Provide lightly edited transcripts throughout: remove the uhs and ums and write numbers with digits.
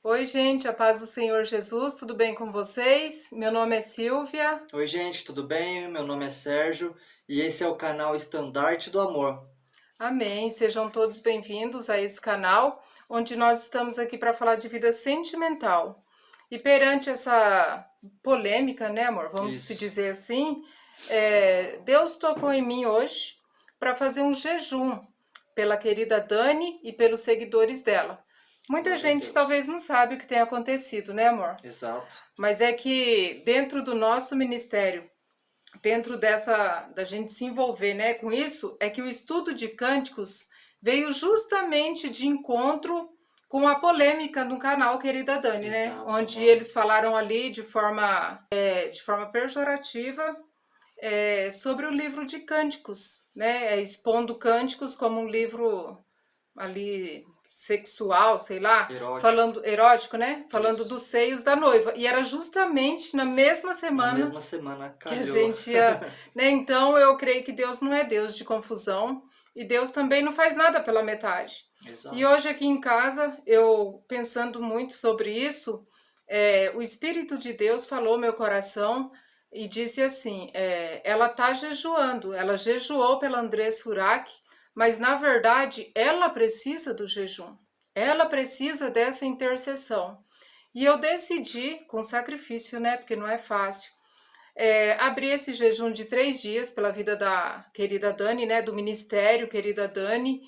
Oi, gente, a paz do Senhor Jesus, tudo bem com vocês? Meu nome é Silvia. Oi, gente, tudo bem? Meu nome é Sérgio e esse é o canal Estandarte do Amor. Amém. Sejam todos bem-vindos a esse canal, onde nós estamos aqui para falar de vida sentimental. E perante essa polêmica, né, amor? Vamos se Isso. dizer assim, Deus tocou em mim hoje para fazer um jejum pela querida Dani e pelos seguidores dela. Muita Glória a gente Deus. talvez não sabe o que tem acontecido, né, amor? Exato. Mas é que dentro do nosso ministério, dentro dessa da gente se envolver, né, com isso, é que o estudo de cânticos veio justamente de encontro com a polêmica no canal Querida Dani, né, Exato, onde amor. eles falaram ali de forma pejorativa sobre o livro de cânticos, né, expondo cânticos como um livro ali sexual, sei lá, Erótico. falando erótico, né? Falando Isso. dos seios da noiva. E era justamente na mesma Na semana mesma semana que a calhou. gente ia, né? Então eu creio que Deus não é Deus de confusão e Deus também não faz nada pela metade. E Exato. hoje aqui em casa, eu pensando muito sobre isso, o Espírito de Deus falou ao meu coração e disse assim: ela está jejuando, ela jejuou pela Andressa Urach, mas na verdade ela precisa do jejum, ela precisa dessa intercessão. E eu decidi, com sacrifício, né? Porque não é fácil, abrir esse jejum de 3 dias pela vida da querida Dani, né? Do ministério, querida Dani.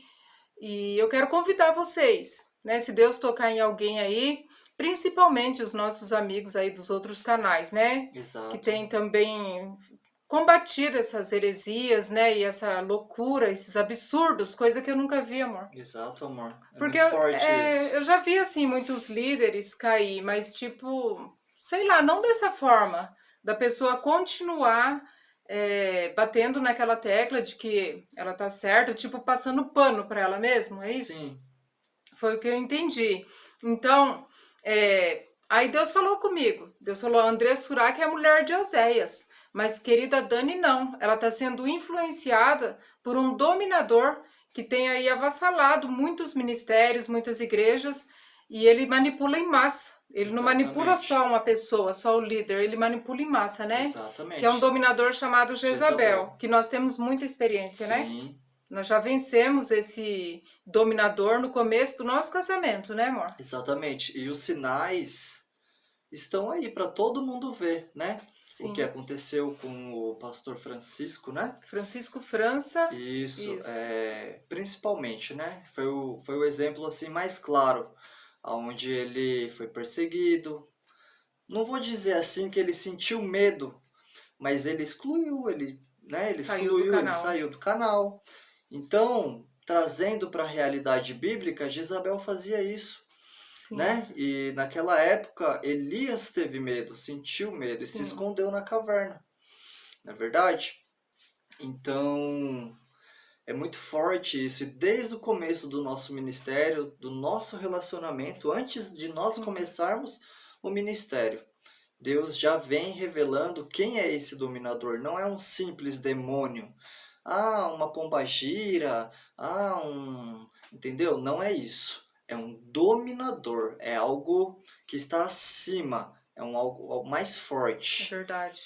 E eu quero convidar vocês, né? Se Deus tocar em alguém aí, principalmente os nossos amigos aí dos outros canais, né? Que Exato. tem também combatido essas heresias, né? E essa loucura, esses absurdos, coisa que eu nunca vi, amor. Exato, amor. É Porque muito forte isso. eu já vi, assim, muitos líderes cair, mas, tipo, sei lá, não dessa forma, da pessoa continuar batendo naquela tecla de que ela tá certa, tipo, passando pano pra ela mesma, é isso? Sim. Foi o que eu entendi. Então, aí Deus falou comigo. Deus falou, a André Surak é a mulher de Oséias. Mas querida Dani não. Ela está sendo influenciada por um dominador que tem aí avassalado muitos ministérios, muitas igrejas, e ele manipula em massa. Ele não manipula só Exatamente. uma pessoa, só o líder, ele manipula em massa, né? Que é um Exatamente. dominador chamado Jezabel. Jezabel, que nós temos muita experiência, né? Sim. Nós já vencemos esse dominador no começo do nosso casamento, né, amor? Exatamente. E os sinais estão aí para todo mundo ver, né? O que Sim. aconteceu com o pastor Francisco, né? Francisco França, Isso, isso. principalmente, né? Foi o exemplo assim mais claro, onde ele foi perseguido. Não vou dizer assim que ele sentiu medo, mas ele excluiu, Saiu do ele canal. saiu do canal. Então, trazendo para a realidade bíblica, Jezabel fazia isso, Sim, né? E naquela época, Elias teve medo, sentiu medo e se sim, escondeu na caverna, não é verdade? Então, é muito forte isso, e desde o começo do nosso ministério, do nosso relacionamento, antes de nós sim. começarmos o ministério, Deus já vem revelando quem é esse dominador. Não é um simples demônio. Ah, uma pombagira. Ah, um. Entendeu? Não é isso. É um dominador. É algo que está acima. É algo mais É forte. verdade.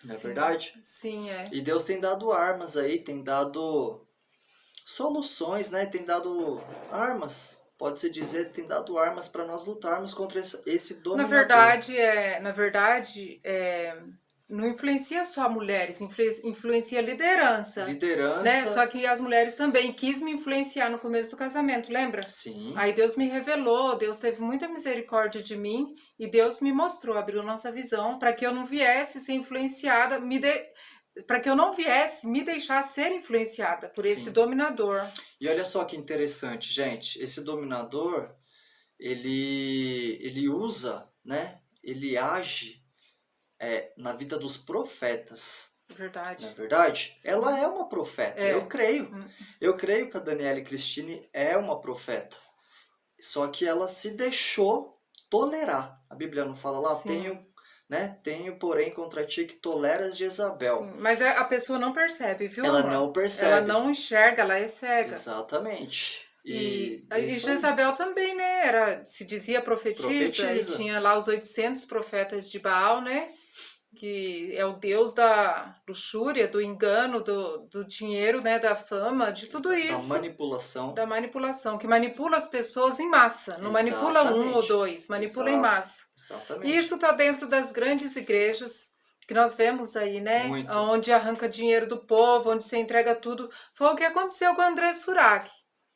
Não é Sim, verdade? sim, é. E Deus tem dado armas aí, tem dado soluções, né? Tem dado armas, pode-se dizer, tem dado armas para nós lutarmos contra esse Na dominador. verdade, não influencia só mulheres, influencia a liderança, né? Só Liderança, que as mulheres também quis me influenciar no começo do casamento, lembra? sim, Aí Deus me revelou, Deus teve muita misericórdia de mim e Deus me mostrou, abriu nossa visão para que eu não viesse ser influenciada, para que eu não viesse me deixar ser influenciada por esse sim. dominador. E olha só que interessante, gente. Esse dominador, ele usa, né? Ele age na vida dos profetas. Verdade. Não é verdade? Sim. Ela é uma profeta, eu É. creio. Hum, Eu creio que a Daniela Cristine é uma profeta. Só que ela se deixou tolerar. A Bíblia não fala lá, sim. tenho, porém, contra ti que toleras Jezabel. Sim, mas a pessoa não percebe, viu, Ela amor? não Ela percebe. não enxerga, ela é cega. Exatamente. E, É e isso aí. Jezabel também, né? Se dizia profetisa, e Profetiza. tinha lá os 800 profetas de Baal, né? Que é o deus da luxúria, do engano, do dinheiro, né? Da fama, de tudo Da isso, manipulação. da manipulação, que manipula as pessoas em massa. Não manipula um ou Exatamente. dois, manipula em Exato. massa. E Exatamente. isso está dentro das grandes igrejas que nós vemos aí, né? Muito. Onde arranca dinheiro do povo, onde você entrega tudo. Foi o que aconteceu com André Surak,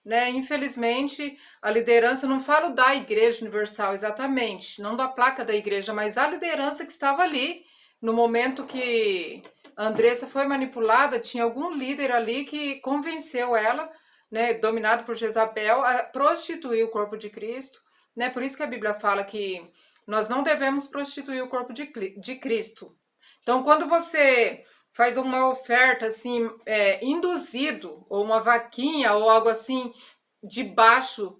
né? Infelizmente, a liderança, não falo da Igreja Universal exatamente, não da placa da igreja, mas a liderança que estava ali no momento que a Andressa foi manipulada, tinha algum líder ali que convenceu ela, né, dominado por Jezabel, a prostituir o corpo de Cristo, né? Por isso que a Bíblia fala que nós não devemos prostituir o corpo de Cristo. Então, quando você faz uma oferta assim, induzido, ou uma vaquinha, ou algo assim, debaixo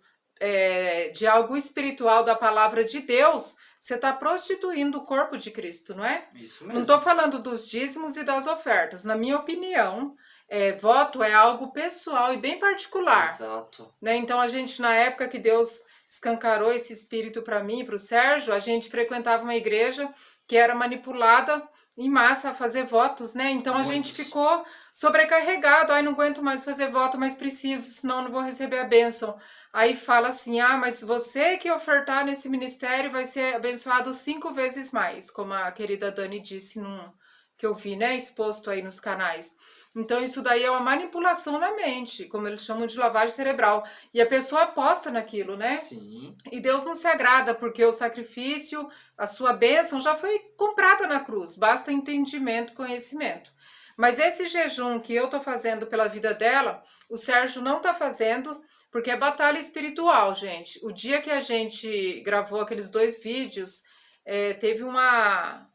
de algo espiritual da palavra de Deus, você está prostituindo o corpo de Cristo, não é? Isso Não mesmo. estou falando dos dízimos e das ofertas. Na minha opinião, voto é algo pessoal e bem particular. Exato. Né? Então, a gente, na época que Deus escancarou esse espírito para mim e para o Sérgio, a gente frequentava uma igreja que era manipulada em massa a fazer votos, né? Então a gente Muitos. ficou sobrecarregado. Ai, não aguento mais fazer voto, mas preciso, senão não vou receber a bênção. Aí fala assim: ah, mas você que ofertar nesse ministério vai ser abençoado 5 vezes mais, como a querida Dani disse que eu vi, né? Exposto aí nos canais. Então, isso daí é uma manipulação na mente, como eles chamam de lavagem cerebral. E a pessoa aposta naquilo, né? Sim. E Deus não se agrada, porque o sacrifício, a sua bênção já foi comprada na cruz. Basta entendimento, conhecimento. Mas esse jejum que eu tô fazendo pela vida dela, o Sérgio não tá fazendo, porque é batalha espiritual, gente. O dia que a gente gravou aqueles 2 vídeos, teve uma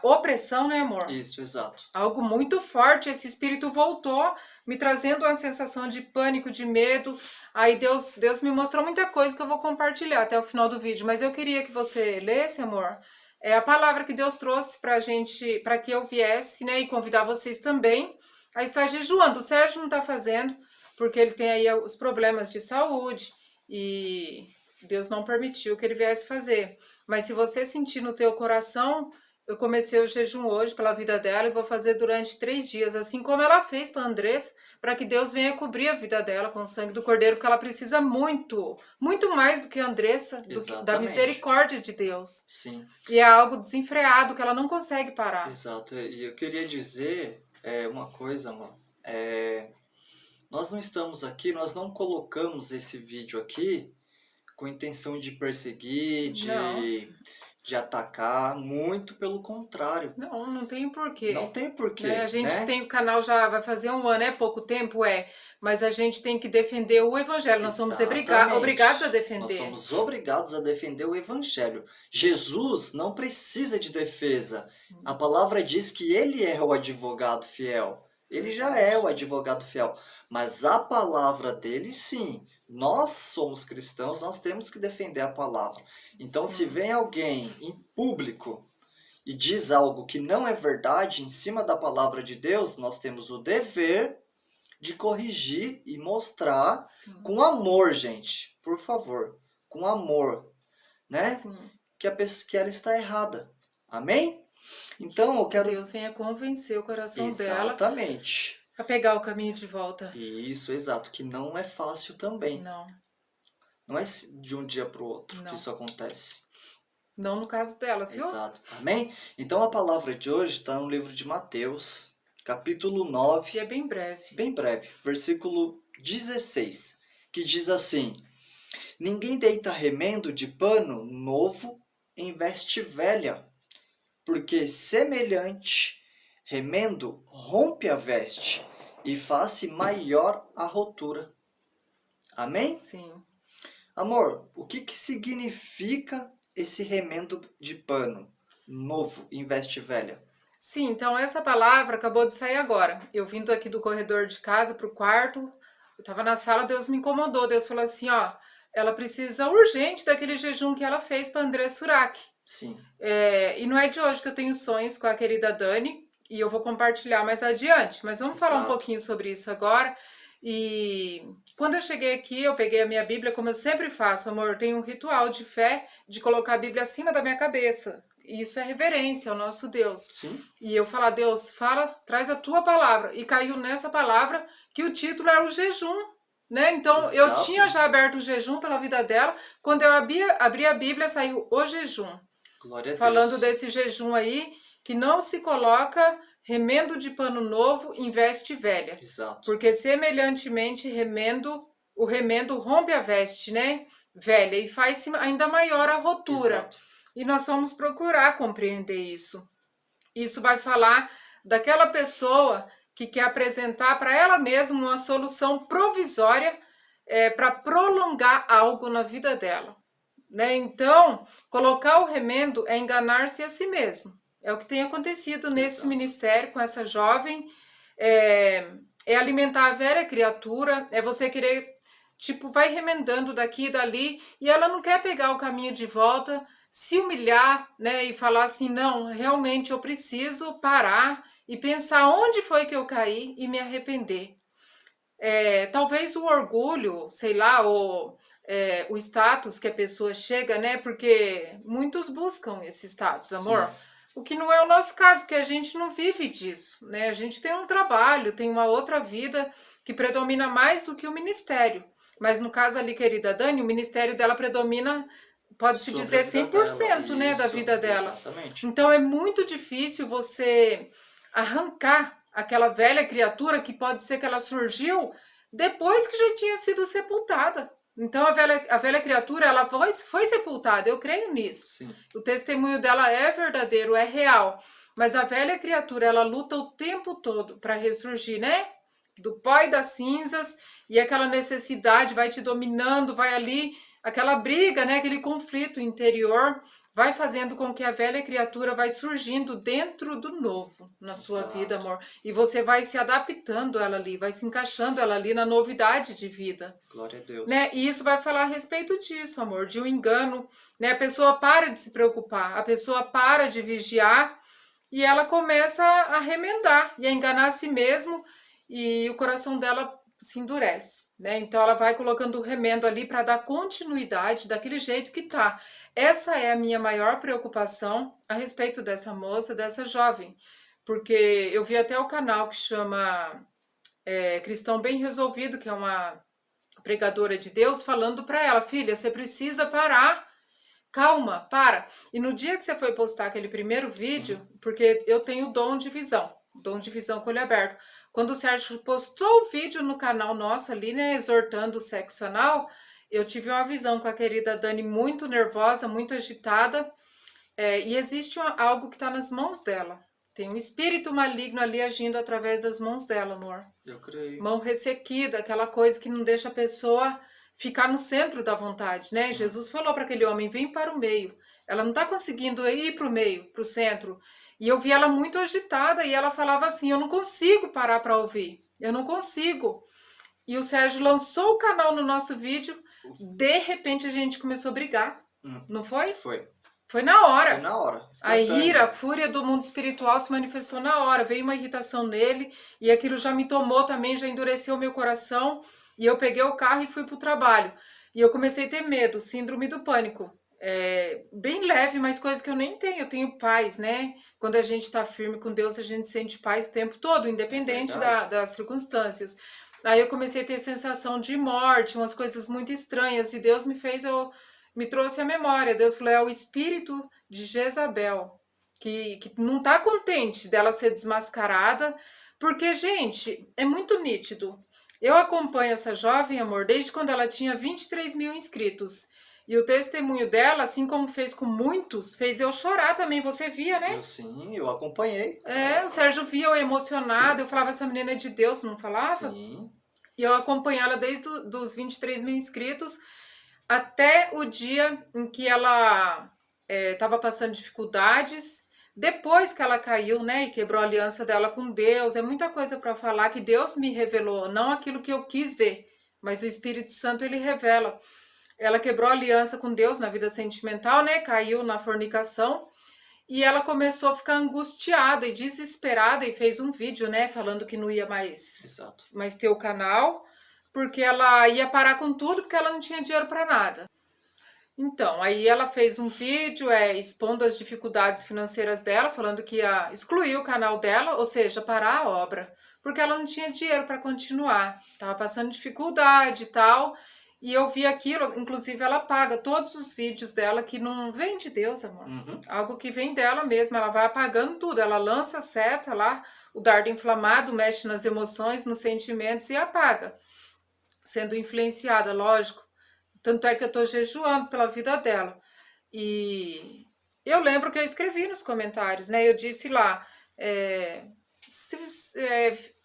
opressão, né, amor? Isso, exato. Algo muito forte, esse espírito voltou, me trazendo uma sensação de pânico, de medo. Aí Deus me mostrou muita coisa que eu vou compartilhar até o final do vídeo, mas eu queria que você lesse, amor, a palavra que Deus trouxe pra gente, para que eu viesse, né, e convidar vocês também a estar jejuando. O Sérgio não tá fazendo, porque ele tem aí os problemas de saúde e Deus não permitiu que ele viesse fazer. Mas se você sentir no teu coração, eu comecei o jejum hoje pela vida dela e vou fazer durante 3 dias, assim como ela fez para a Andressa, para que Deus venha cobrir a vida dela com o sangue do Cordeiro, porque ela precisa muito, muito mais do que a Andressa, da Exatamente. misericórdia de Deus. Sim. E é algo desenfreado que ela não consegue parar. Exato. E eu queria dizer uma coisa, amor. Nós não estamos aqui, nós não colocamos esse vídeo aqui com intenção de perseguir, Não. de atacar, muito pelo contrário. Não tem porquê. Não tem porquê, Né? A gente né? tem o canal já vai fazer 1 ano, é pouco tempo, mas a gente tem que defender o evangelho. Nós somos Exatamente. obrigados a Nós defender. somos obrigados a defender o evangelho. Jesus não precisa de defesa. Sim. A palavra diz que ele é o advogado fiel. Ele já é o advogado fiel. Mas a palavra dele, sim. Nós somos cristãos, nós temos que defender a palavra. Então, Sim. se vem alguém em público e diz algo que não é verdade em cima da palavra de Deus, nós temos o dever de corrigir e mostrar Sim. com amor, gente. Por favor, com amor, né? Sim. Que ela está errada. Amém? Então, eu quero... Deus venha convencer o coração dela Exatamente. a pegar o caminho de volta. Isso, exato. Que não é fácil também. Não. Não é de um dia para o outro Não. que isso acontece. Não no caso dela, viu? Exato. Amém? Então, a palavra de hoje está no livro de Mateus, capítulo 9. E é bem breve. Bem breve. Versículo 16. Que diz assim: Ninguém deita remendo de pano novo em veste velha, porque semelhante remendo rompe a veste e faz-se maior a rotura. Amém? Sim. Amor, o que significa esse remendo de pano novo em veste velha? Sim, então essa palavra acabou de sair agora. Eu vindo aqui do corredor de casa pro quarto, eu tava na sala, Deus me incomodou. Deus falou assim, ó, ela precisa urgente daquele jejum que ela fez para André Surak. Sim. E não é de hoje que eu tenho sonhos com a querida Dani, e eu vou compartilhar mais adiante. Mas vamos falar um Exato. pouquinho sobre isso agora. E quando eu cheguei aqui, eu peguei a minha Bíblia, como eu sempre faço, amor, eu tenho um ritual de fé de colocar a Bíblia acima da minha cabeça. E isso é reverência ao nosso Deus. Sim, E eu falo, Deus, fala, traz a tua palavra. E caiu nessa palavra que o título é o jejum, né? Então eu tinha exato. já aberto o jejum pela vida dela. Quando eu abri a Bíblia, saiu o jejum. Glória a Falando Deus. desse jejum aí, que não se coloca remendo de pano novo em veste velha. Exato. Porque semelhantemente o remendo rompe a veste, né? Velha e faz ainda maior a rotura. Exato. E nós vamos procurar compreender isso. Isso vai falar daquela pessoa que quer apresentar para ela mesma uma solução provisória para prolongar algo na vida dela, né? Então, colocar o remendo é enganar-se a si mesmo. É o que tem acontecido nesse Exato. ministério com essa jovem. É, é alimentar a velha criatura, é você querer, tipo, vai remendando daqui e dali, e ela não quer pegar o caminho de volta, se humilhar, né, e falar assim, não, realmente eu preciso parar e pensar onde foi que eu caí e me arrepender. Talvez o orgulho, sei lá, o status que a pessoa chega, né? Porque muitos buscam esse status, amor. Sim. O que não é o nosso caso, porque a gente não vive disso, né? A gente tem um trabalho, tem uma outra vida que predomina mais do que o ministério. Mas no caso ali, querida Dani, o ministério dela predomina, pode-se Sobre a dizer, vida cem por dela. cento, né, da Isso, vida dela. exatamente. Então é muito difícil você arrancar aquela velha criatura que pode ser que ela surgiu depois que já tinha sido sepultada. Então a velha criatura ela foi sepultada, eu creio nisso. Sim. O testemunho dela é verdadeiro, é real. Mas a velha criatura ela luta o tempo todo para ressurgir, né? Do pó e das cinzas, e aquela necessidade vai te dominando, vai ali, aquela briga, né? Aquele conflito interior vai fazendo com que a velha criatura vai surgindo dentro do novo na sua vida, Exato. amor. E você vai se adaptando ela ali, vai se encaixando ela ali na novidade de vida, Glória a Deus. né? E isso vai falar a respeito disso, amor, de um engano, né? A pessoa para de se preocupar, a pessoa para de vigiar e ela começa a remendar e a enganar a si mesmo e o coração dela se endurece, né? Então ela vai colocando o remendo ali para dar continuidade daquele jeito que tá. Essa é a minha maior preocupação a respeito dessa moça, dessa jovem, porque eu vi até o canal que chama Cristão Bem Resolvido, que é uma pregadora de Deus, falando para ela, filha, você precisa parar. Calma, para. E no dia que você foi postar aquele primeiro Sim. vídeo, porque eu tenho dom de visão com olho aberto. Quando o Sérgio postou o vídeo no canal nosso ali, né, exortando o sexo anal, eu tive uma visão com a querida Dani muito nervosa, muito agitada, e existe algo que está nas mãos dela. Tem um espírito maligno ali agindo através das mãos dela, amor. Eu creio. Mão ressequida, aquela coisa que não deixa a pessoa ficar no centro da vontade, né? Jesus falou para aquele homem: vem para o meio. Ela não está conseguindo ir para o meio, para o centro. E eu vi ela muito agitada e ela falava assim: eu não consigo parar para ouvir, eu não consigo. E o Sérgio lançou o canal no nosso vídeo, de repente a gente começou a brigar, não foi? Foi. Foi na hora. Foi na hora. A Instantâneo. ira, a fúria do mundo espiritual se manifestou na hora. Veio uma irritação nele e aquilo já me tomou também, já endureceu meu coração. E eu peguei o carro e fui pro trabalho. E eu comecei a ter medo, síndrome do pânico. Bem leve, mas coisa que eu nem tenho. Eu tenho paz, né? Quando a gente tá firme com Deus, a gente sente paz o tempo todo, independente Verdade. das circunstâncias. Aí eu comecei a ter sensação de morte, umas coisas muito estranhas. E Deus me trouxe à memória. Deus falou: é o espírito de Jezabel, que não está contente dela ser desmascarada, porque, gente, é muito nítido. Eu acompanho essa jovem, amor, desde quando ela tinha 23 mil inscritos. E o testemunho dela, assim como fez com muitos, fez eu chorar também. Você via, né? Eu acompanhei. O Sérgio via eu emocionada. Eu falava, essa menina é de Deus, não falava? Sim. E eu acompanhei ela desde os 23 mil inscritos até o dia em que ela estava passando dificuldades, depois que ela caiu, né, e quebrou a aliança dela com Deus. É muita coisa para falar que Deus me revelou, não aquilo que eu quis ver, mas o Espírito Santo ele revela. Ela quebrou a aliança com Deus na vida sentimental, né, caiu na fornicação. E ela começou a ficar angustiada e desesperada e fez um vídeo, né, falando que não ia Exato. mais ter o canal, porque ela ia parar com tudo, porque ela não tinha dinheiro para nada. Então, aí ela fez um vídeo expondo as dificuldades financeiras dela, falando que ia excluir o canal dela, ou seja, parar a obra, porque ela não tinha dinheiro para continuar, estava passando dificuldade e tal. E eu vi aquilo, inclusive ela paga todos os vídeos dela que não vem de Deus, amor. Uhum. Algo que vem dela mesma, ela vai apagando tudo, ela lança a seta lá, o dardo inflamado, mexe nas emoções, nos sentimentos e apaga, sendo influenciada, lógico. Tanto é que eu tô jejuando pela vida dela. E eu lembro que eu escrevi nos comentários, né? Eu disse lá, é,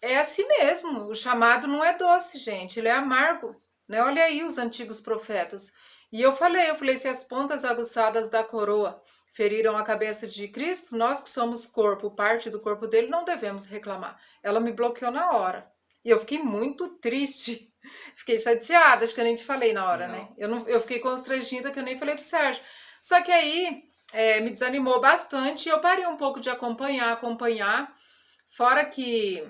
é assim mesmo, o chamado não é doce, gente, ele é amargo, né? Olha aí os antigos profetas. E eu falei, se as pontas aguçadas da coroa feriram a cabeça de Cristo, nós que somos corpo, parte do corpo dele, não devemos reclamar. Ela me bloqueou na hora. E eu fiquei muito triste. Fiquei chateada, acho que eu nem te falei na hora, né? Não. Eu fiquei constrangida que eu nem falei pro Sérgio. Só que aí me desanimou bastante e eu parei um pouco de acompanhar. Fora que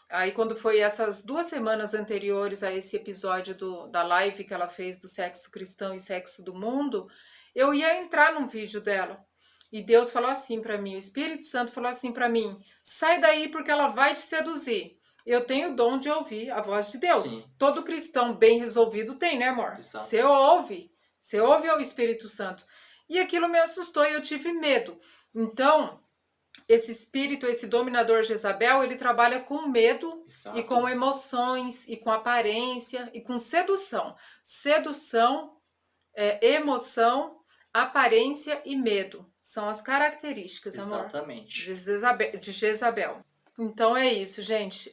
aí quando foi essas 2 semanas anteriores a esse episódio da live que ela fez do sexo cristão e sexo do mundo, eu ia entrar num vídeo dela. E Deus falou assim pra mim, o Espírito Santo falou assim pra mim: sai daí porque ela vai te seduzir. Eu tenho o dom de ouvir a voz de Deus. Sim. Todo cristão bem resolvido tem, né, amor? Exato. Você ouve ao Espírito Santo. E aquilo me assustou e eu tive medo. Então, esse espírito, esse dominador Jezabel, ele trabalha com medo Exato. e com emoções e com aparência e com sedução. Sedução, emoção, aparência e medo são as características, amor, Exatamente. de Jezabel. Então é isso, gente.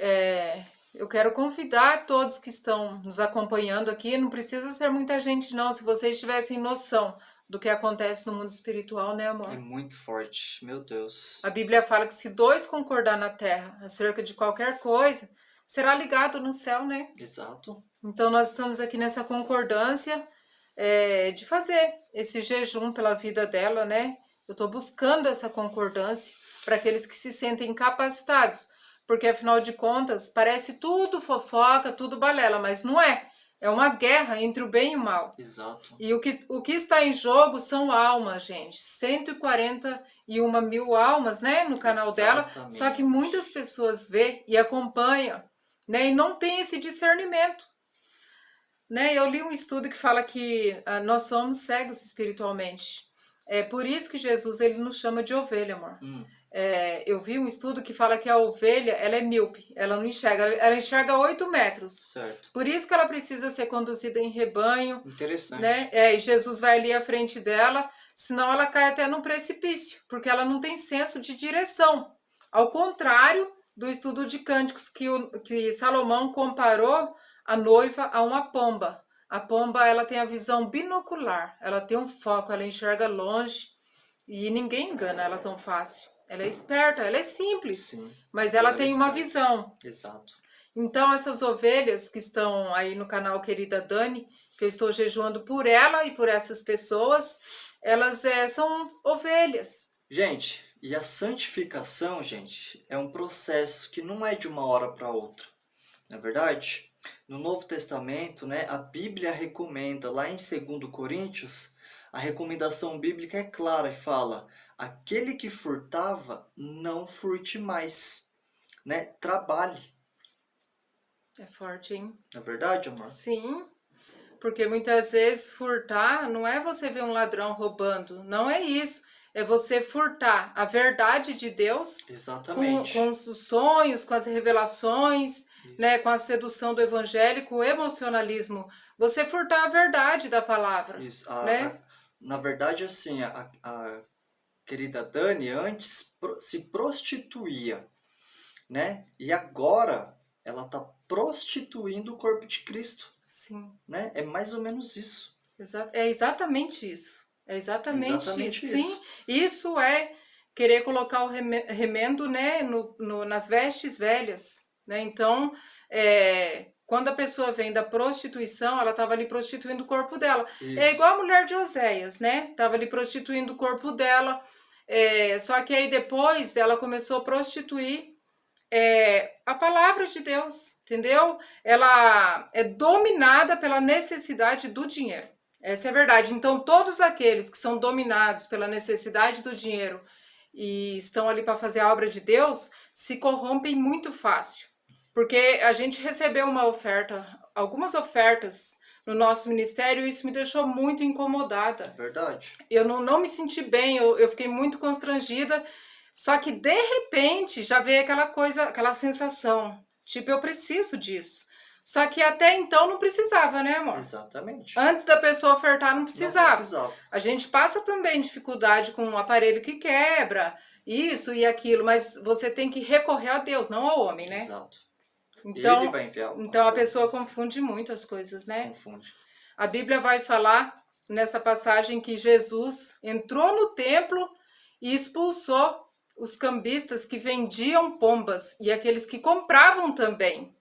Eu quero convidar todos que estão nos acompanhando aqui. Não precisa ser muita gente, não. Se vocês tivessem noção do que acontece no mundo espiritual, né, amor? É muito forte, meu Deus. A Bíblia fala que se dois concordar na terra acerca de qualquer coisa, será ligado no céu, né? Exato. Então nós estamos aqui nessa concordância de fazer esse jejum pela vida dela, né? Eu estou buscando essa concordância para aqueles que se sentem capacitados, porque afinal de contas parece tudo fofoca, tudo balela, mas não é. É uma guerra entre o bem e o mal. Exato. E o que está em jogo são almas, gente. 141 mil almas, né, no canal dela. Exatamente. Só que muitas pessoas vê e acompanham, né, e não tem esse discernimento. Né? Eu li um estudo que fala que nós somos cegos espiritualmente. É por isso que Jesus ele nos chama de ovelha, amor. Eu vi um estudo que fala que a ovelha ela é míope, ela não enxerga, ela enxerga 8 metros. Certo. Por isso que ela precisa ser conduzida em rebanho. Interessante. Né? E Jesus vai ali à frente dela, senão ela cai até num precipício, porque ela não tem senso de direção. Ao contrário do estudo de Cânticos que Salomão comparou a noiva a uma pomba. A pomba ela tem a visão binocular, ela tem um foco, ela enxerga longe e ninguém engana ela tão fácil. Ela é esperta, ela é simples, Sim. mas ela tem uma esperta. visão. Exato. Então essas ovelhas que estão aí no canal Querida Dani, que eu estou jejuando por ela e por essas pessoas, elas são ovelhas. Gente, e a santificação, gente, é um processo que não é de uma hora para outra. Não é verdade? No Novo Testamento, né, a Bíblia recomenda, lá em 2 Coríntios, a recomendação bíblica é clara e fala: aquele que furtava, não furte mais, né? Trabalhe. É forte, hein? Não é verdade, amor? Sim, porque muitas vezes furtar não é você ver um ladrão roubando, não é isso. É você furtar a verdade de Deus Exatamente. com os sonhos, com as revelações, né, com a sedução do evangelho, com o emocionalismo. Você furtar a verdade da palavra. Isso. Né? Na verdade, assim, a querida Dani antes se prostituía, né? E agora ela está prostituindo o corpo de Cristo. Sim. Né? É mais ou menos isso. É exatamente isso. É exatamente isso. Isso. Sim, isso é querer colocar o remendo, né, nas vestes velhas. Né? Então, quando a pessoa vem da prostituição, ela estava ali prostituindo o corpo dela. Isso. É igual a mulher de Oséias, né? Estava ali prostituindo o corpo dela. Só que aí depois ela começou a prostituir a palavra de Deus, entendeu? Ela é dominada pela necessidade do dinheiro. Essa é a verdade. Então, todos aqueles que são dominados pela necessidade do dinheiro e estão ali para fazer a obra de Deus, se corrompem muito fácil. Porque a gente recebeu uma oferta, algumas ofertas no nosso ministério, e isso me deixou muito incomodada. Verdade. Eu não me senti bem, eu fiquei muito constrangida. Só que de repente já veio aquela coisa, aquela sensação, tipo, eu preciso disso. Só que até então não precisava, né, amor? Exatamente. Antes da pessoa ofertar, não Não precisava. precisava. A gente passa também dificuldade com um aparelho que quebra, isso e aquilo, mas você tem que recorrer a Deus, não ao homem, né? Exato. Ele Então, vai enviar alguma então a coisa. pessoa confunde muito as coisas, né? Confunde. A Bíblia vai falar nessa passagem que Jesus entrou no templo e expulsou os cambistas que vendiam pombas e aqueles que compravam também.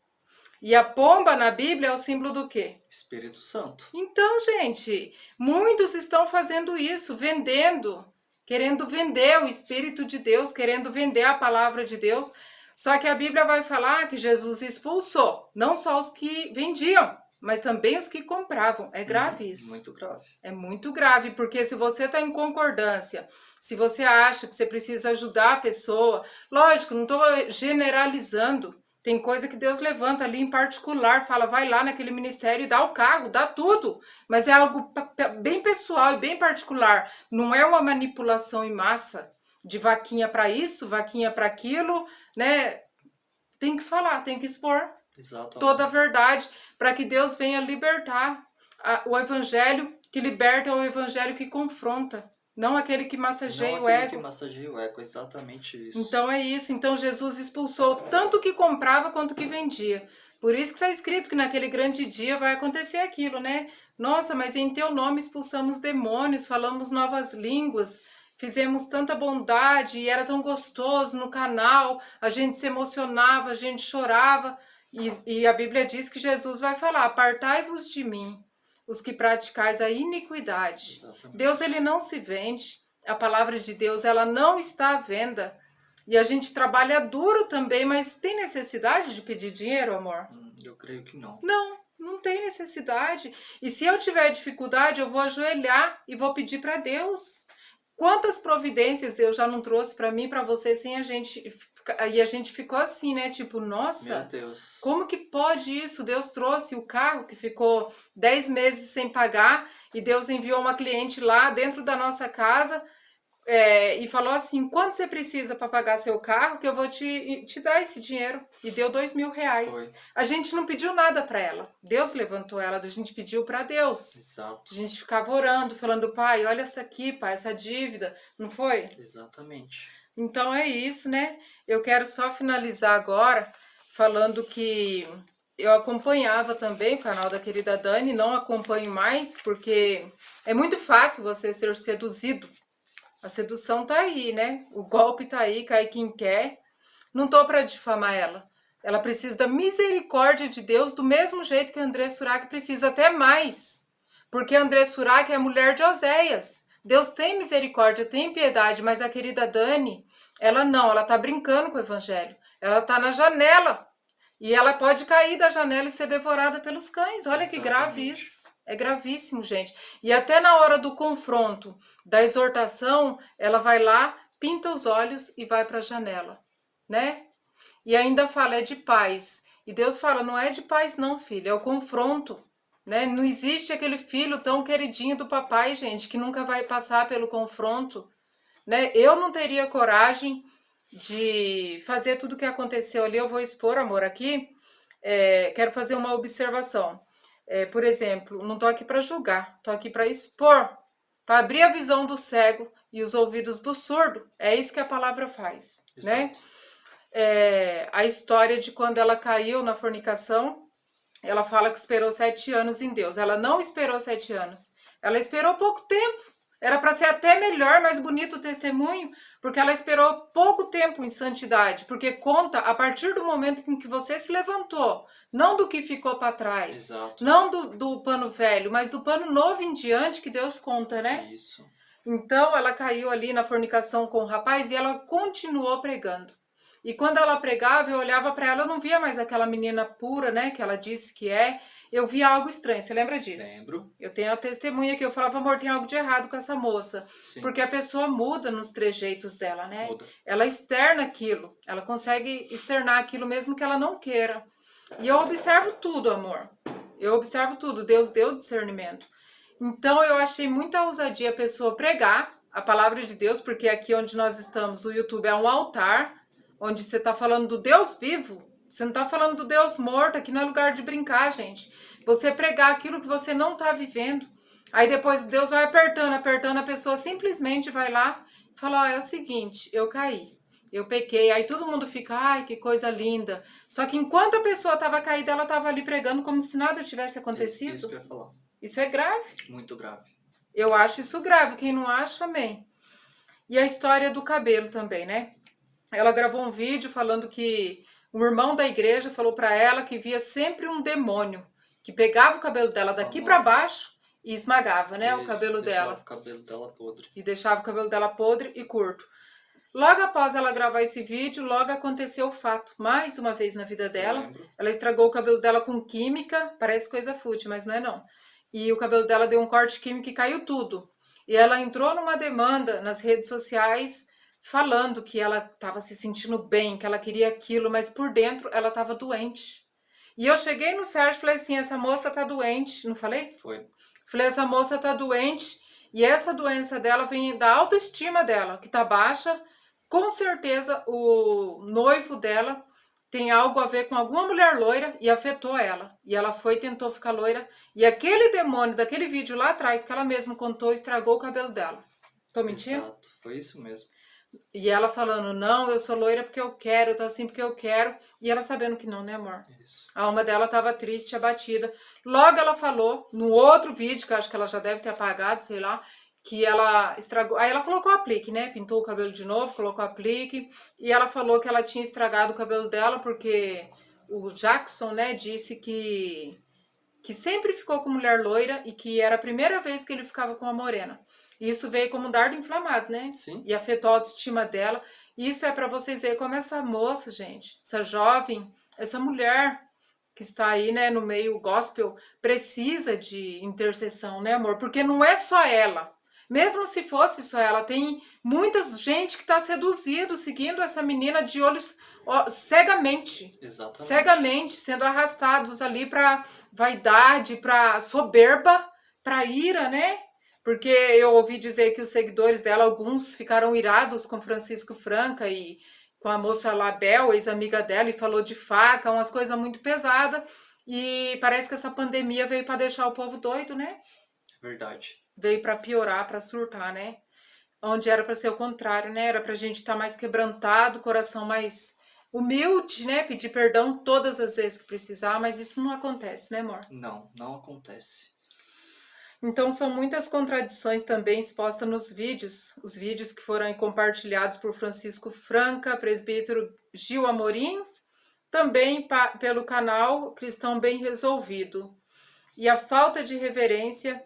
E a pomba na Bíblia é o símbolo do quê? Espírito Santo. Então, gente, muitos estão fazendo isso, vendendo, querendo vender o Espírito de Deus, querendo vender a palavra de Deus. Só que a Bíblia vai falar que Jesus expulsou, não só os que vendiam, mas também os que compravam. É grave isso. Muito grave. É muito grave, porque se você está em concordância, se você acha que você precisa ajudar a pessoa, lógico, não estou generalizando. Tem coisa que Deus levanta ali em particular, fala, vai lá naquele ministério e dá o carro, dá tudo. Mas é algo bem pessoal e bem particular. Não é uma manipulação em massa de vaquinha para isso, vaquinha para aquilo, né? Tem que falar, tem que expor Exatamente. toda a verdade para que Deus venha libertar. O evangelho que liberta é o evangelho que confronta, não aquele que massageia Não o aquele ego. que massageia o ego, exatamente isso. Então é isso. Então Jesus expulsou tanto que comprava quanto que vendia. Por isso que está escrito que naquele grande dia vai acontecer aquilo, né? Nossa, mas em teu nome expulsamos demônios, falamos novas línguas, fizemos tanta bondade e era tão gostoso no canal, a gente se emocionava, a gente chorava. E a Bíblia diz que Jesus vai falar: apartai-vos de mim, os que praticais a iniquidade. Exatamente. Deus, ele não se vende. A palavra de Deus, ela não está à venda. E a gente trabalha duro também, mas tem necessidade de pedir dinheiro, amor? Eu creio que não. Não tem necessidade. E se eu tiver dificuldade, eu vou ajoelhar e vou pedir para Deus. Quantas providências Deus já não trouxe para mim e para você sem a gente... E a gente ficou assim, né? Tipo, nossa, Meu Deus. como que pode isso? Deus trouxe o carro que ficou 10 meses sem pagar e Deus enviou uma cliente lá dentro da nossa casa e falou assim, quanto você precisa para pagar seu carro que eu vou te dar esse dinheiro. E deu R$2.000. Foi. A gente não pediu nada para ela. Deus levantou ela, a gente pediu para Deus. Exato. A gente ficava orando, falando, pai, olha essa aqui, pai, essa dívida. Não foi? Exatamente. Então é isso, né? Eu quero só finalizar agora falando que eu acompanhava também o canal da querida Dani, não acompanho mais, porque é muito fácil você ser seduzido. A sedução tá aí, né? O golpe tá aí, cai quem quer. Não tô para difamar ela. Ela precisa da misericórdia de Deus do mesmo jeito que a André Surak precisa, até mais. Porque a André Surak é a mulher de Oséias. Deus tem misericórdia, tem piedade, mas a querida Dani, ela não, ela tá brincando com o evangelho. Ela tá na janela. E ela pode cair da janela e ser devorada pelos cães. Olha que grave Exatamente. isso. É gravíssimo, gente. E até na hora do confronto, da exortação, ela vai lá, pinta os olhos e vai para a janela, né? E ainda fala, é de paz. E Deus fala, não é de paz não, filho, é o confronto, né? Não existe aquele filho tão queridinho do papai, gente, que nunca vai passar pelo confronto, né? Eu não teria coragem de fazer tudo o que aconteceu ali. Eu vou expor, amor, aqui. Quero fazer uma observação. Por exemplo, não tô aqui para julgar, tô aqui para expor, para abrir a visão do cego e os ouvidos do surdo. É isso que a palavra faz, né? Exato. A história de quando ela caiu na fornicação, ela fala que esperou 7 anos em Deus. Ela não esperou 7 anos, ela esperou pouco tempo. Era para ser até melhor, mais bonito o testemunho, porque ela esperou pouco tempo em santidade, porque conta a partir do momento em que você se levantou, não do que ficou para trás, Exato. não do pano velho, mas do pano novo em diante que Deus conta, né? Isso. Então ela caiu ali na fornicação com o rapaz e ela continuou pregando. E quando ela pregava, eu olhava para ela, eu não via mais aquela menina pura, né, que ela disse que é. Eu via algo estranho. Você lembra disso? Lembro. Eu tenho a testemunha que eu falava, amor, tem algo de errado com essa moça. Sim. Porque a pessoa muda nos trejeitos dela, né? Muda. Ela externa aquilo. Ela consegue externar aquilo mesmo que ela não queira. E eu observo tudo, amor. Eu observo tudo. Deus deu discernimento. Então eu achei muita ousadia a pessoa pregar a palavra de Deus, porque aqui onde nós estamos, o YouTube é um altar, onde você está falando do Deus vivo. Você não está falando do Deus morto, aqui não é lugar de brincar, gente. Você pregar aquilo que você não está vivendo. Aí depois Deus vai apertando, apertando, a pessoa simplesmente vai lá e fala, ó, é o seguinte, eu caí, eu pequei. Aí todo mundo fica, ai, que coisa linda. Só que enquanto a pessoa estava caída, ela estava ali pregando como se nada tivesse acontecido. Isso que eu ia falar. Isso é grave. Muito grave. Eu acho isso grave. Quem não acha, amém. E a história do cabelo também, né? Ela gravou um vídeo falando que um irmão da igreja falou para ela que via sempre um demônio que pegava o cabelo dela daqui para baixo e esmagava, né, o cabelo dela. Deixava o cabelo dela podre. E deixava o cabelo dela podre e curto. Logo após ela gravar esse vídeo, logo aconteceu o fato. Mais uma vez na vida dela, ela estragou o cabelo dela com química, parece coisa fútil, mas não é não. E o cabelo dela deu um corte químico e caiu tudo. E ela entrou numa demanda nas redes sociais falando que ela estava se sentindo bem, que ela queria aquilo, mas por dentro ela estava doente. E eu cheguei no Sérgio e falei assim, essa moça tá doente, não falei? Foi. Falei, essa moça tá doente e essa doença dela vem da autoestima dela, que tá baixa. Com certeza o noivo dela tem algo a ver com alguma mulher loira e afetou ela. E ela foi e tentou ficar loira. E aquele demônio daquele vídeo lá atrás, que ela mesma contou, estragou o cabelo dela. Tô mentindo? Exato, foi isso mesmo. E ela falando, não, eu sou loira porque eu quero, eu tô assim porque eu quero. E ela sabendo que não, né, amor? Isso. A alma dela tava triste, abatida. Logo ela falou, no outro vídeo, que eu acho que ela já deve ter apagado, sei lá, que ela estragou. Aí ela colocou o aplique, né? Pintou o cabelo de novo, colocou o aplique. E ela falou que ela tinha estragado o cabelo dela porque o Jackson, né, disse que sempre ficou com mulher loira e que era a primeira vez que ele ficava com uma morena. Isso veio como um dardo inflamado, né? Sim. E afetou a autoestima dela. Isso é para vocês verem como essa moça, gente, essa jovem, essa mulher que está aí, né, no meio gospel, precisa de intercessão, né, amor? Porque não é só ela. Mesmo se fosse só ela, tem muita gente que está seduzido, seguindo essa menina de olhos cegamente. Exatamente. Cegamente, sendo arrastados ali para vaidade, para soberba, para ira, né? Porque eu ouvi dizer que os seguidores dela, alguns ficaram irados com Francisco Franca e com a moça Label, ex-amiga dela, e falou de faca, umas coisas muito pesadas. E parece que essa pandemia veio para deixar o povo doido, né? Verdade. Veio para piorar, para surtar, né? Onde era para ser o contrário, né? Era para a gente estar mais quebrantado, coração mais humilde, né? Pedir perdão todas as vezes que precisar, mas isso não acontece, né, amor? Não, não acontece. Então são muitas contradições também expostas nos vídeos, os vídeos que foram compartilhados por Francisco Franca, presbítero Gil Amorim, também pelo canal Cristão Bem Resolvido. E a falta de reverência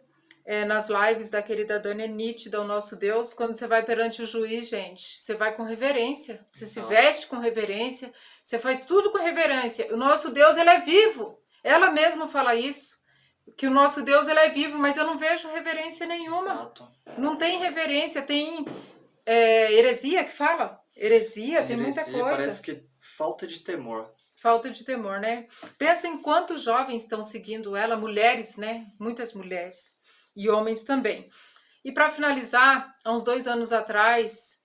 nas lives da querida Dani é nítida ao nosso Deus. Quando você vai perante o juiz, gente, você vai com reverência, você se veste com reverência, você faz tudo com reverência. O nosso Deus, ele é vivo. Ela mesma fala isso. Que o nosso Deus ele é vivo, mas eu não vejo reverência nenhuma. Exato. Não tem reverência, tem heresia que fala? Heresia, tem muita coisa. Parece que falta de temor. Falta de temor, né? Pensa em quantos jovens estão seguindo ela, mulheres, né? Muitas mulheres. E homens também. E para finalizar, há uns 2 anos atrás,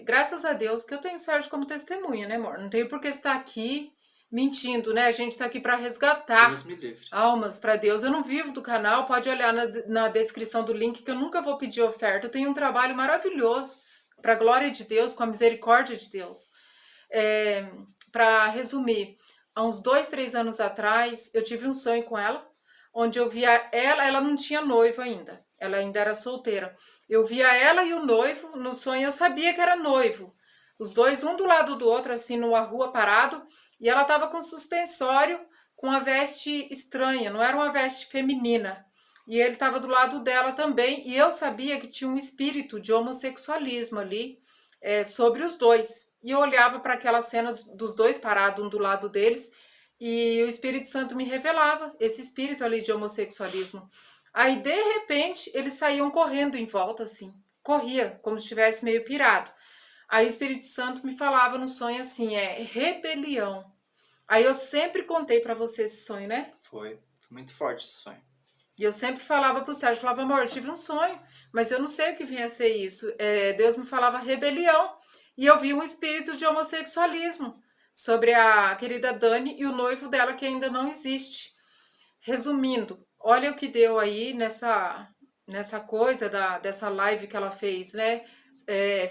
graças a Deus que eu tenho o Sérgio como testemunha, né, amor? Não tenho por que estar aqui mentindo, né? A gente está aqui para resgatar Deus me livre. almas para Deus. Eu não vivo do canal, pode olhar na descrição do link que eu nunca vou pedir oferta. Eu tenho um trabalho maravilhoso para a glória de Deus, com a misericórdia de Deus. Para resumir, há uns 2, 3 anos atrás, eu tive um sonho com ela, onde eu via ela não tinha noivo ainda, ela ainda era solteira. Eu via ela e o noivo, no sonho eu sabia que era noivo. Os dois, um do lado do outro, assim, numa rua parado, e ela estava com suspensório, com uma veste estranha, não era uma veste feminina. E ele estava do lado dela também, e eu sabia que tinha um espírito de homossexualismo ali sobre os dois. e eu olhava para aquelas cenas dos dois parados, um do lado deles, e o Espírito Santo me revelava esse espírito ali de homossexualismo. Aí, de repente, eles saíam correndo em volta, assim. Corria, como se estivesse meio pirado. Aí o Espírito Santo me falava no sonho assim, rebelião. Aí eu sempre contei pra você esse sonho, né? Foi muito forte esse sonho. E eu sempre falava pro Sérgio, falava, amor, eu tive um sonho, mas eu não sei o que vinha a ser isso. Deus me falava rebelião. E eu vi um espírito de homossexualismo sobre a querida Dani e o noivo dela que ainda não existe. Resumindo, olha o que deu aí nessa coisa dessa live que ela fez, né?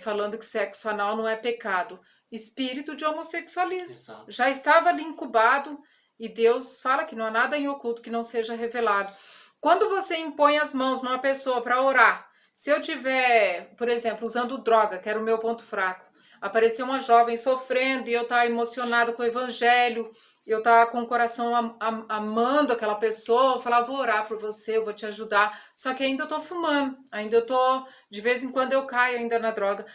Falando que sexo anal não é pecado. Espírito de homossexualismo. Exato. Já estava ali incubado e Deus fala que não há nada em oculto que não seja revelado. Quando você impõe as mãos numa pessoa para orar, se eu tiver, por exemplo, usando droga, que era o meu ponto fraco, aparecer uma jovem sofrendo e eu estar emocionada com o evangelho, eu tava com o coração amando aquela pessoa, eu falava, vou orar por você, eu vou te ajudar. Só que ainda eu tô fumando, ainda eu tô, de vez em quando eu caio ainda na droga.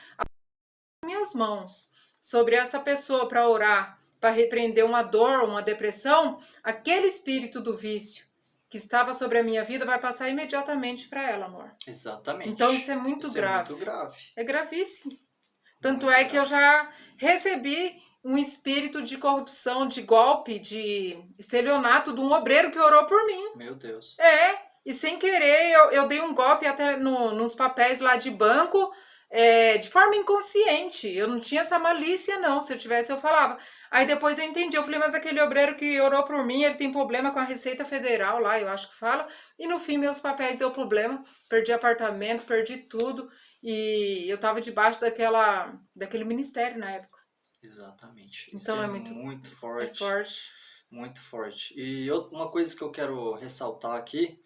Minhas mãos sobre essa pessoa para orar, para repreender uma dor, uma depressão, aquele espírito do vício que estava sobre a minha vida vai passar imediatamente para ela, amor. Exatamente. Então isso é muito grave. É muito grave. É gravíssimo. Tanto Muito é que eu grave. já recebi um espírito de corrupção, de golpe, de estelionato de um obreiro que orou por mim. Meu Deus. E sem querer eu dei um golpe até nos papéis lá de banco, de forma inconsciente. Eu não tinha essa malícia, não. Se eu tivesse, eu falava. Aí depois eu entendi. Eu falei, mas aquele obreiro que orou por mim, ele tem problema com a Receita Federal lá, eu acho que fala. E no fim, meus papéis deu problema. Perdi apartamento, perdi tudo. E eu tava debaixo daquele ministério na época. Exatamente. Então Isso é muito forte. É forte. Muito forte. E uma coisa que eu quero ressaltar aqui.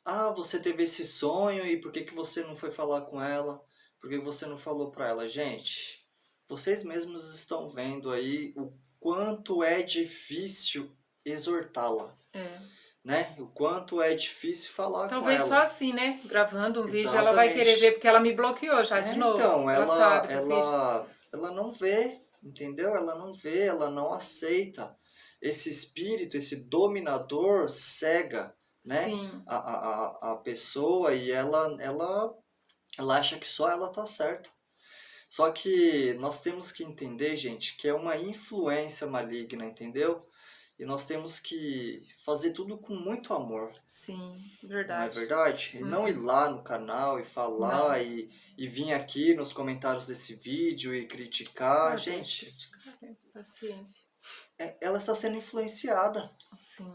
Ah, você teve esse sonho e por que que você não foi falar com ela? Por que você não falou para ela? Gente, vocês mesmos estão vendo aí o quanto é difícil exortá-la, né? O quanto é difícil falar Talvez com só ela. assim, né? Gravando um vídeo, ela vai querer ver, porque ela me bloqueou já de novo. Então, ela sabe dos vídeos. ela não vê, entendeu? Ela não vê, ela não aceita. Esse espírito, esse dominador cega, né? Sim. A pessoa e ela acha que só ela tá certa. Só que nós temos que entender, gente, que é uma influência maligna, entendeu? E nós temos que fazer tudo com muito amor. Sim, Não é verdade. verdade? E não ir lá no canal e falar e vir aqui nos comentários desse vídeo e criticar. Gente, paciência. ela está sendo influenciada. Sim.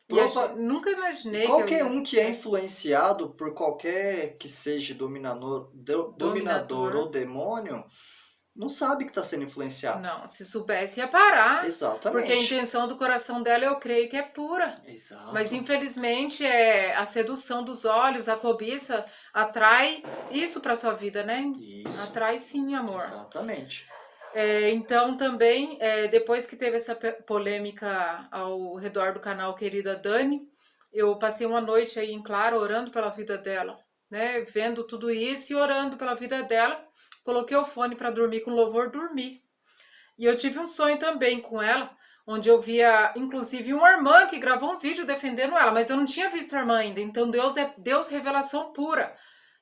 Prova- nunca imaginei que Qualquer eu ia... um que é influenciado por qualquer que seja dominador ou demônio, não sabe que está sendo influenciado. Não, se soubesse ia parar. Exatamente. Porque a intenção do coração dela eu creio que é pura. Exato. Mas infelizmente a sedução dos olhos, a cobiça, atrai isso para sua vida, né? Isso. Atrai sim, amor. Exatamente. Então também, depois que teve essa polêmica ao redor do canal Querida Dani, eu passei uma noite aí em claro orando pela vida dela, né? Vendo tudo isso e orando pela vida dela. Coloquei o fone para dormir com louvor, dormi. E eu tive um sonho também com ela, onde eu via, inclusive, uma irmã que gravou um vídeo defendendo ela, mas eu não tinha visto a irmã ainda. Então Deus é Deus revelação pura.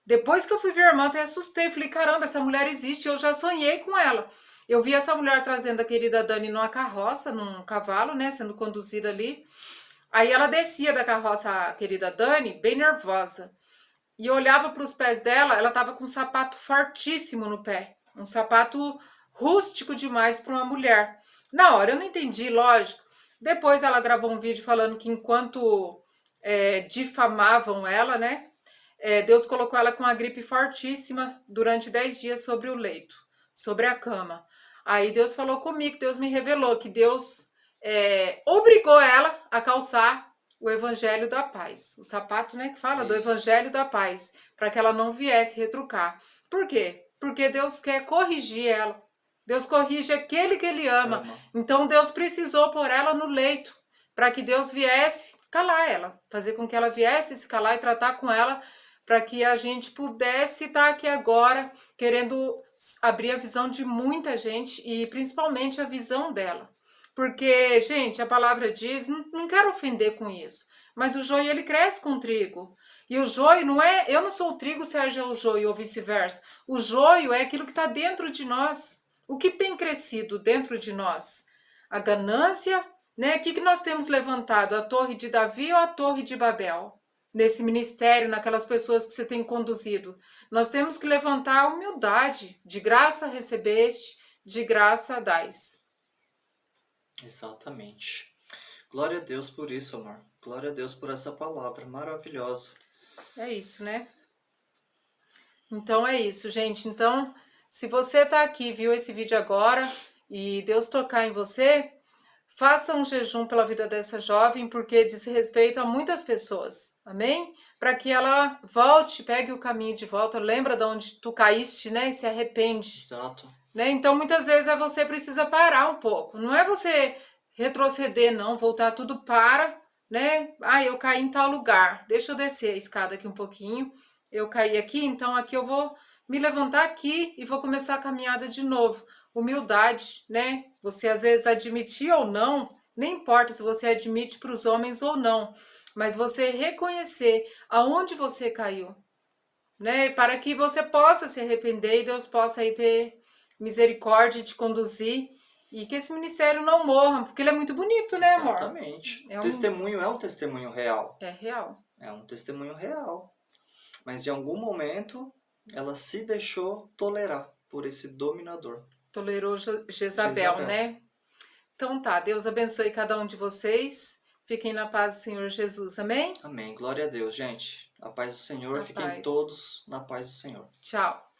Depois que eu fui ver a irmã, até assustei. Falei, caramba, essa mulher existe. Eu já sonhei com ela. Eu vi essa mulher trazendo a querida Dani numa carroça, num cavalo, né, sendo conduzida ali. Aí ela descia da carroça, a querida Dani, bem nervosa. E eu olhava para os pés dela, ela tava com um sapato fortíssimo no pé. Um sapato rústico demais para uma mulher. Na hora eu não entendi, lógico. Depois ela gravou um vídeo falando que enquanto difamavam ela, né, Deus colocou ela com a gripe fortíssima durante 10 dias sobre o leito, sobre a cama. Aí Deus falou comigo, Deus me revelou que Deus obrigou ela a calçar o evangelho da paz. O sapato, né, que fala do evangelho da paz, para que ela não viesse retrucar. Por quê? Porque Deus quer corrigir ela. Deus corrige aquele que ele ama. Então Deus precisou pôr ela no leito, para que Deus viesse calar ela, fazer com que ela viesse se calar e tratar com ela para que a gente pudesse estar aqui agora querendo abrir a visão de muita gente e principalmente a visão dela. Porque, gente, a palavra diz, não quero ofender com isso, mas o joio ele cresce com o trigo. E o joio não é, eu não sou o trigo, Sérgio é o joio, ou vice-versa. O joio é aquilo que está dentro de nós. O que tem crescido dentro de nós? A ganância, né? O que nós temos levantado? A torre de Davi ou a torre de Babel? Nesse ministério, naquelas pessoas que você tem conduzido. Nós temos que levantar a humildade. De graça recebeste, de graça dais. Exatamente. Glória a Deus por isso, amor. Glória a Deus por essa palavra maravilhosa. É isso, né? Então é isso, gente. Então, se você tá aqui, viu esse vídeo agora e Deus tocar em você, faça um jejum pela vida dessa jovem, porque diz respeito a muitas pessoas. Amém? Para que ela volte, pegue o caminho de volta, lembra de onde tu caíste, né? E se arrepende. Exato. Né? Então, muitas vezes você precisa parar um pouco. Não é você retroceder, não, voltar tudo para, né? Ah, eu caí em tal lugar. Deixa eu descer a escada aqui um pouquinho. Eu caí aqui, então aqui eu vou me levantar aqui e vou começar a caminhada de novo. Humildade, né? Você às vezes admitir ou não, nem importa se você admite para os homens ou não, mas você reconhecer aonde você caiu, né? Para que você possa se arrepender e Deus possa aí ter misericórdia de te conduzir e que esse ministério não morra, porque ele é muito bonito, né, amor? Exatamente. É um... Testemunho é um testemunho real. É real. É um testemunho real. Mas em algum momento ela se deixou tolerar por esse dominador. Tolerou Jezabel, né? Então tá, Deus abençoe cada um de vocês. Fiquem na paz do Senhor Jesus, amém? Amém. Glória a Deus, gente. A paz do Senhor. A Fiquem paz. todos na paz do Senhor. Tchau.